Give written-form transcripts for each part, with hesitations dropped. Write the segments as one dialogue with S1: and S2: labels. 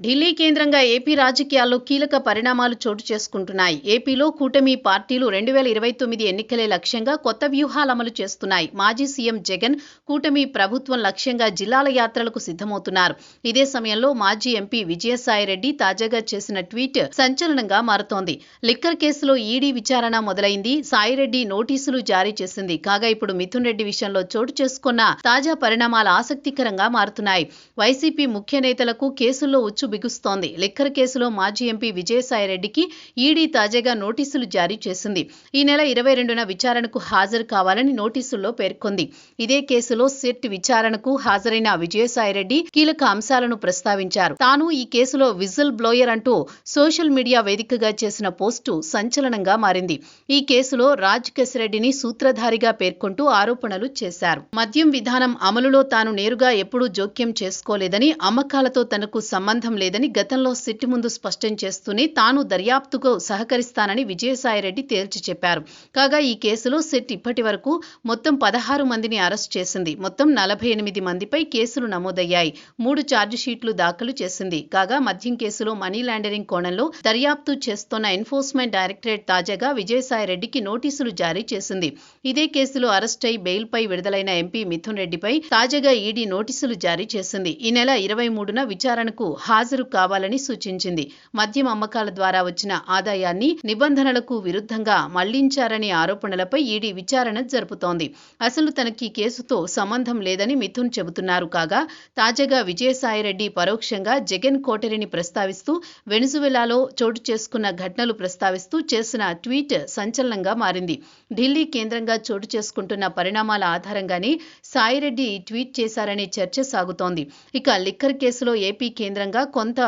S1: ఢిల్లీ కేంద్రంగా ఏపీ రాజకీయాల్లో కీలక పరిణామాలు చోటు చేసుకుంటున్నాయి. ఏపీలో కూటమి పార్టీలు 2029 ఎన్నికలే లక్ష్యంగా కొత్త వ్యూహాలు అమలు చేస్తున్నాయి. మాజీ సీఎం జగన్ కూటమి ప్రభుత్వం లక్ష్యంగా జిల్లాల యాత్రలకు సిద్ధమవుతున్నారు. ఇదే సమయంలో మాజీ ఎంపీ విజయసాయిరెడ్డి తాజాగా చేసిన ట్వీట్ సంచలనంగా మారుతోంది. లిక్కర్ కేసులో ఈడీ విచారణ మొదలైంది. సాయిరెడ్డి నోటీసులు జారీ చేసింది. కాగా ఇప్పుడు మిథున్ రెడ్డి విషయంలో చోటు చేసుకున్న తాజా పరిణామాలు ఆసక్తికరంగా మారుతున్నాయి. వైసీపీ ముఖ్య నేతలకు కేసుల్లో ఉచ్చు బిగుస్తోంది. లిక్కర్ కేసులో మాజీ ఎంపీ విజయసాయిరెడ్డికి ఈడీ తాజాగా నోటీసులు జారీ చేసింది. ఈ నెల 22న విచారణకు హాజరు కావాలని నోటీసుల్లో పేర్కొంది. ఇదే కేసులో సిట్ విచారణకు హాజరైన విజయసాయిరెడ్డి కీలక అంశాలను ప్రస్తావించారు. తాను ఈ కేసులో విజిల్ బ్లోయర్ అంటూ సోషల్ మీడియా వేదికగా చేసిన పోస్టు సంచలనంగా మారింది. ఈ కేసులో రాజ్ కెసిరెడ్డిని సూత్రధారిగా పేర్కొంటూ ఆరోపణలు చేశారు. మద్యం విధానం అమలులో తాను నేరుగా ఎప్పుడూ జోక్యం చేసుకోలేదని, అమ్మకాలతో తనకు సంబంధం లేదని గతంలో సిట్ ముందు స్పష్టం చేస్తూనే తాను దర్యాప్తుకు సహకరిస్తానని విజయసాయిరెడ్డి తేల్చి చెప్పారు. కాగా ఈ కేసులో సిట్ ఇప్పటి వరకు మొత్తం 16 మందిని అరెస్ట్ చేసింది. మొత్తం 48 మందిపై కేసులు నమోదయ్యాయి. 3 ఛార్జిషీట్లు దాఖలు చేసింది. కాగా మద్యం కేసులో మనీ లాండరింగ్ కోణంలో దర్యాప్తు చేస్తోన్న ఎన్ఫోర్స్మెంట్ డైరెక్టరేట్ తాజాగా విజయసాయిరెడ్డికి నోటీసులు జారీ చేసింది. ఇదే కేసులో అరెస్ట్ అయి బెయిల్పై విడుదలైన ఎంపీ మిథున్ రెడ్డిపై తాజాగా ఈడీ నోటీసులు జారీ చేసింది. ఈ నెల 23న విచారణకు హాజరు కావాలని సూచించింది. మద్యం అమ్మకాల ద్వారా వచ్చిన ఆదాయాన్ని నిబంధనలకు విరుద్ధంగా మళ్లించారనే ఆరోపణలపై ఈడీ విచారణ జరుపుతోంది. అసలు తనకి కేసుతో సంబంధం లేదని మిథున్ చెబుతున్నారు. కాగా తాజాగా విజయసాయిరెడ్డి పరోక్షంగా జగన్ కోటరీని ప్రస్తావిస్తూ వెనిజువెలాలో చోటు చేసుకున్న ఘటనలు ప్రస్తావిస్తూ చేసిన ట్వీట్ సంచలనంగా మారింది. ఢిల్లీ కేంద్రంగా చోటు చేసుకుంటున్న పరిణామాల ఆధారంగానే సాయిరెడ్డి ఈ ట్వీట్ చేశారనే చర్చ సాగుతోంది. ఇక లిక్కర్ కేసులో ఏపీ కేంద్రంగా కొంత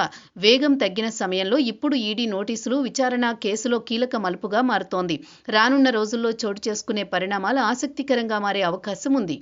S1: వేగం తగ్గిన సమయంలో ఇప్పుడు ఈడీ నోటీసులు విచారణ కేసులో కీలక మలుపుగా మారుతోంది. రానున్న రోజుల్లో చోటు చేసుకునే పరిణామాలు ఆసక్తికరంగా మారే అవకాశం ఉంది.